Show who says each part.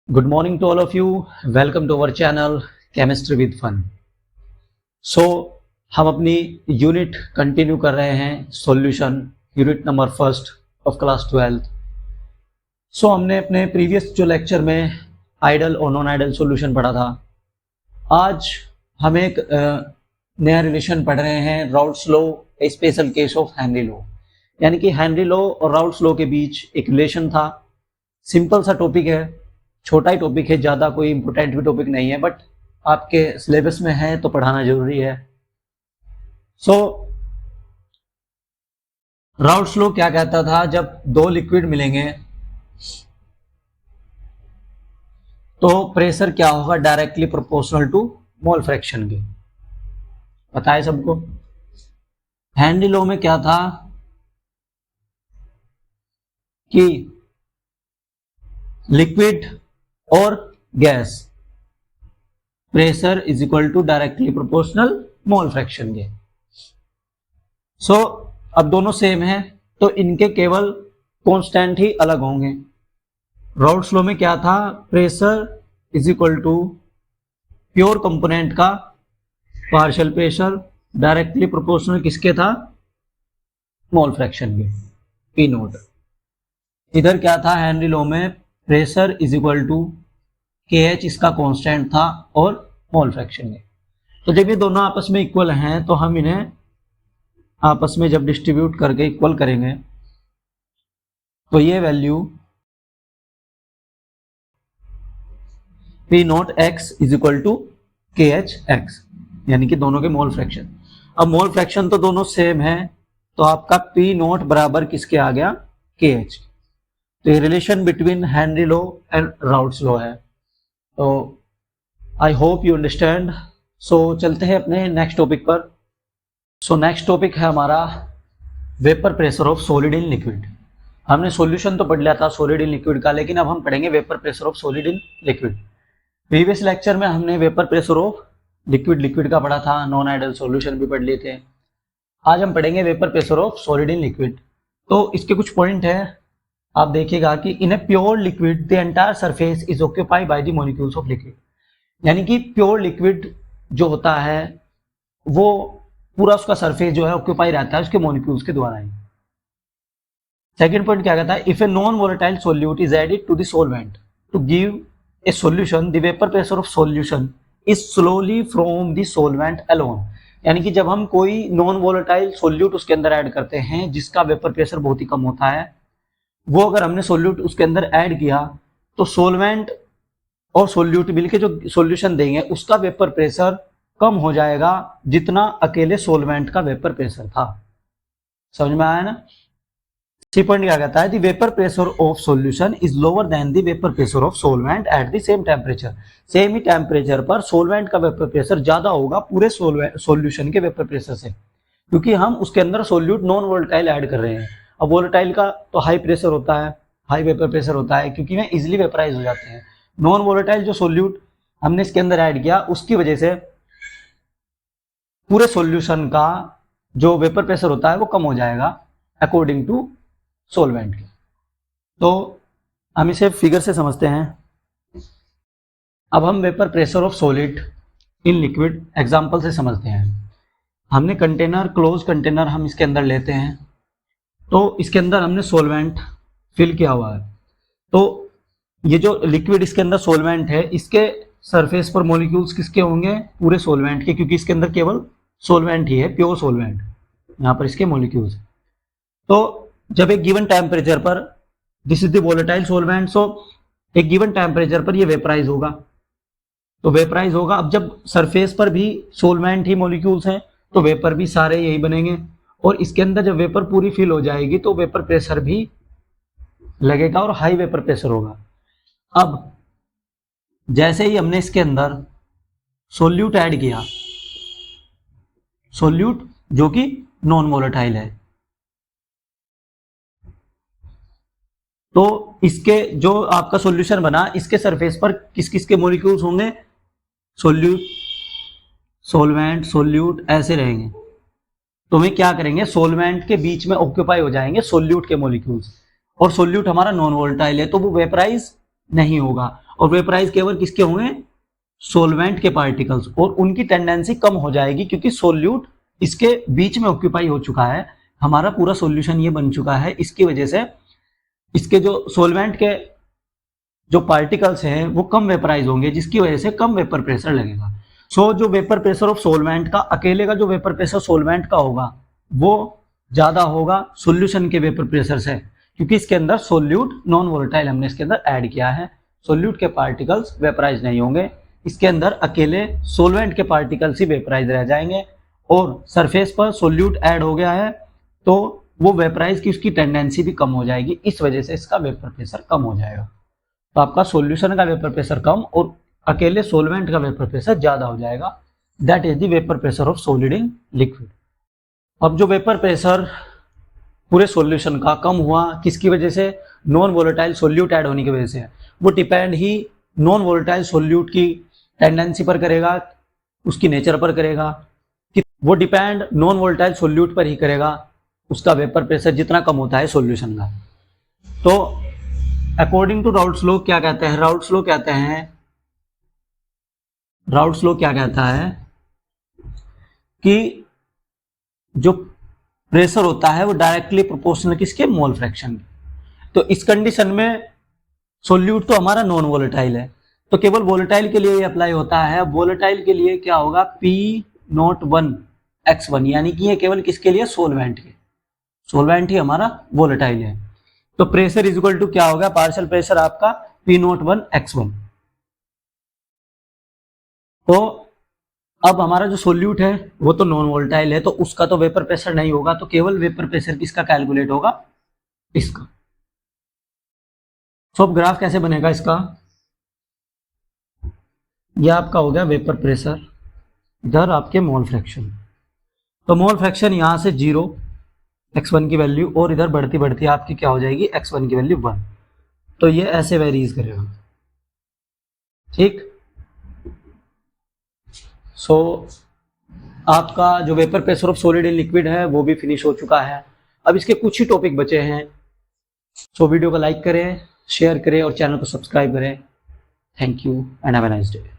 Speaker 1: Good morning to all of you. Welcome to our channel Chemistry with Fun. हम अपनी unit continue कर रहे हैं solution unit number first of class 12th. हमने अपने previous जो लेक्चर में आइडल और नॉन आइडल सॉल्यूशन पढ़ा था. आज हम एक नया रिलेशन पढ़ रहे हैं, Raoult's law, A special case of Henry law. यानी कि हेनरी लॉ और राउल्ट्स लॉ के बीच एक रिलेशन था. सिंपल सा टॉपिक है, छोटा ही टॉपिक है, ज़्यादा कोई इंपॉर्टेंट भी टॉपिक नहीं है, बट आपके सिलेबस में है तो पढ़ाना जरूरी है. राउल्ट्स लॉ क्या कहता था? जब दो लिक्विड मिलेंगे तो प्रेशर क्या होगा? Directly proportional to mole fraction के. पता है सबको? हेनरी लॉ में क्या था कि लिक्विड और gas pressure is equal to directly proportional mole fraction के. अब दोनों सेम है तो इनके केवल कांस्टेंट ही अलग होंगे. राउल्ट्स लॉ में क्या था? Pressure is equal to pure component का पार्शियल प्रेशर डायरेक्टली प्रोपोर्शनल किसके था? मोल फ्रैक्शन के, पी नोट. इधर क्या था? हेनरी लॉ में pressure is equal to KH इसका कांस्टेंट था और मोल फ्रैक्शन है. तो जब ये दोनों आपस में इक्वल हैं तो हम इन्हें आपस में जब डिस्ट्रीब्यूट करके इक्वल करेंगे तो ये value P naught X is equal to KH X, यानी कि दोनों के मोल फ्रैक्शन. अब मोल फ्रैक्शन तो दोनों सेम है तो आपका P नोट बराबर किसके आ गया? KH. तो ये relation between Henry law and Raoult's law है. तो आई होप यू अंडरस्टैंड. चलते हैं अपने नेक्स्ट टॉपिक पर. नेक्स्ट टॉपिक है हमारा vapour pressure of solid in liquid. हमने सॉल्यूशन तो पढ़ लिया था सॉलिड इन लिक्विड का, लेकिन अब हम पढ़ेंगे vapour pressure of solid in liquid. Previous lecture में हमने वेपर प्रेशर ऑफ लिक्विड का पढ़ा था, नॉन आइडल सॉल्यूशन भी पढ़ लिए थे. आज हम पढ़ेंगे vapour pressure of solid in liquid. तो इसके कुछ पॉइंट है, आप देखिएगा कि in a pure liquid the entire surface is occupied by the molecules of liquid. यानी कि प्योर लिक्विड जो होता है वो पूरा उसका सरफेस जो है ऑक्यूपाई रहता है उसके मॉलिक्यूल्स के द्वारा ही. सेकंड पॉइंट क्या कहता है? If a non volatile solute is added to the solvent to give a solution the vapour pressure of solution is slowly from the solvent alone. यानी कि जब हम कोई नॉन वोलेटाइल सॉल्यूट उसके अंदर ऐड करते हैं जिसका वेपर प्रेशर बहुत ही कम होता है, वो अगर हमने सॉल्यूट उसके अंदर ऐड किया तो सॉल्वेंट और सॉल्यूट मिलके जो सॉल्यूशन देंगे उसका वेपर प्रेशर कम हो जाएगा जितना अकेले सॉल्वेंट का वेपर प्रेशर था. समझ में आया ना? सी पॉइंट क्या कहता है? The vapour pressure of solution is lower than the vapour pressure of solvent at the same temperature. Same he temperature पर सॉल्वेंट का वेपर प्रेशर ज्यादा होगा पूरे सॉल्यूशन के वेपर प्रेशर से, क्योंकि हम उसके अंदर सॉल्यूट नॉन वोलेटाइल ऐड कर रहे हैं. अब वोलेटाइल का तो हाई प्रेशर होता है, हाई वेपर प्रेशर होता है क्योंकि वे इजीली वेपराइज हो जाते हैं. नॉन वोलेटाइल जो सॉल्यूट हमने इसके अंदर ऐड किया उसकी वजह से पूरे सॉल्यूशन का जो वेपर प्रेशर होता है वो कम हो जाएगा अकॉर्डिंग टू सॉल्वेंट के. तो हम इसे फिगर से समझते हैं. अब हम vapour pressure of solid in liquid example से समझते हैं. हमने कंटेनर, क्लोज कंटेनर हम इसके अंदर लेते हैं, तो इसके अंदर हमने सॉल्वेंट फिल किया हुआ है. तो ये जो लिक्विड इसके अंदर सॉल्वेंट है, इसके सरफेस पर मॉलिक्यूल्स किसके होंगे? पूरे सॉल्वेंट के, क्योंकि इसके अंदर केवल सॉल्वेंट ही है, प्योर सॉल्वेंट. यहाँ पर इसके मॉलिक्यूल्स. तो जब एक गिवन टेम्परेचर पर, this is the volatile solvent, so एक गिवन टेम्परेचर पर ये वेपराइज होगा. तो वेपराइज होगा. अब जब सरफेस पर भी सॉल्वेंट ही मॉलिक्यूल्स हैं तो वेपर भी सारे यही बनेंगे, और इसके अंदर जब वेपर पूरी फिल हो जाएगी तो वेपर प्रेशर भी लगेगा और हाई वेपर प्रेशर होगा. अब जैसे ही हमने इसके अंदर सॉल्यूट ऐड किया, सॉल्यूट जो कि नॉन वोलेटाइल है, तो इसके जो आपका सॉल्यूशन बना इसके सरफेस पर किस किस के मॉलिक्यूल्स होंगे? सॉल्यूट, सॉल्वेंट, सॉल्यूट ऐसे रहेंगे. तो वे क्या करेंगे? सॉल्वेंट के बीच में ऑक्यूपाई हो जाएंगे सॉल्यूट के मॉलिक्यूल्स, और सॉल्यूट हमारा नॉन वोलेटाइल है तो वो वेपराइज नहीं होगा. और वेपराइज केवल किसके होंगे, सोलवेंट के पार्टिकल्स, और उनकी टेंडेंसी कम हो जाएगी क्योंकि सोल्यूट इसके बीच में ऑक्यूपाई हो चुका है, हमारा पूरा सॉल्यूशन ये बन चुका है, इसकी वजह से इसके जो सोलवेंट के जो पार्टिकल्स हैं वो कम वेपराइज होंगे, जिसकी वजह से कम वेपर प्रेशर लगेगा। सो जो वेपर प्रेशर ऑफ सोलवेंट का, अकेले का जो वेपर प्रेशर सोलवेंट का होगा वो ज्यादा होगा सॉल्यूशन के वेपर प्रेशर से, क्योंकि इसके अंदर सोल्यूट नॉन वोलेटाइल हमने इसके अंदर ऐड किया है, सोल्यूट के पार्टिकल्स वेपराइज नहीं होंगे, इसके अंदर अकेले सोलवेंट के पार्टिकल्स ही वेपराइज रह जाएंगे, और सरफेस पर सोल्यूट ऐड हो गया है तो वो वेपराइज की उसकी टेंडेंसी भी कम हो जाएगी, इस वजह से इसका वेपर प्रेशर कम हो जाएगा। तो आपका सॉल्यूशन का वेपर प्रेशर कम और अकेले सोलवेंट का वेपर प्रेशर ज्यादा हो जाएगा। That is the vapour pressure of solid in liquid. अब जो वेपर प्रेशर पूरे सॉल्यूशन का कम हुआ किसकी वजह से, नॉन वोलेटाइल सोल्यूट ऐड होने की वजह से, वो डिपेंड ही नॉन वोलेटाइल सोल्यूट की टेंडेंसी पर करेगा, उसकी नेचर पर करेगा, वो डिपेंड नॉन वोलेटाइल सोल्यूट पर ही करेगा, उसका वेपर प्रेशर जितना कम होता है सॉल्यूशन का। तो अकॉर्डिंग टू राउल्ट्स लॉ क्या कहते हैं, राउल्ट्स लॉ क्या कहता है कि जो प्रेशर होता है वो डायरेक्टली प्रोपोर्शनल किसके, मोल फ्रैक्शन के। तो इस कंडीशन में सोल्यूट तो हमारा नॉन वोलेटाइल है, तो केवल वोलेटाइल के लिए अप्लाई होता है। वोलेटाइल के लिए क्या होगा, P01X1, यानी कि ये केवल किसके लिए, सोलवेंट के, सोलवेंट ही हमारा वोलेटाइल है। तो प्रेशर इज इक्वल टू क्या होगा, पार्शियल प्रेशर आपका P01X1। तो अब हमारा जो सोल्यूट है वो तो नॉन वोलेटाइल है, तो उसका तो वेपर प्रेशर नहीं होगा, तो केवल वेपर प्रेशर किसका कैलकुलेट होगा, इसका। तो अब ग्राफ कैसे बनेगा इसका, यह आपका हो गया वेपर प्रेशर, इधर आपके मोल फ्रैक्शन। तो मोल फ्रैक्शन यहां से 0 x1 की वैल्यू, और इधर बढ़ती बढ़ती आपकी क्या हो जाएगी, x1 की वैल्यू 1। तो ये ऐसे वेरीज करेगा, ठीक। सो आपका जो vapour pressure of solid in liquid है वो भी फिनिश हो चुका है। अब इसके कुछ ही टॉपिक बचे हैं। सो वीडियो को लाइक करें, शेयर करें और चैनल को सब्सक्राइब करें। Thank you and have a nice day.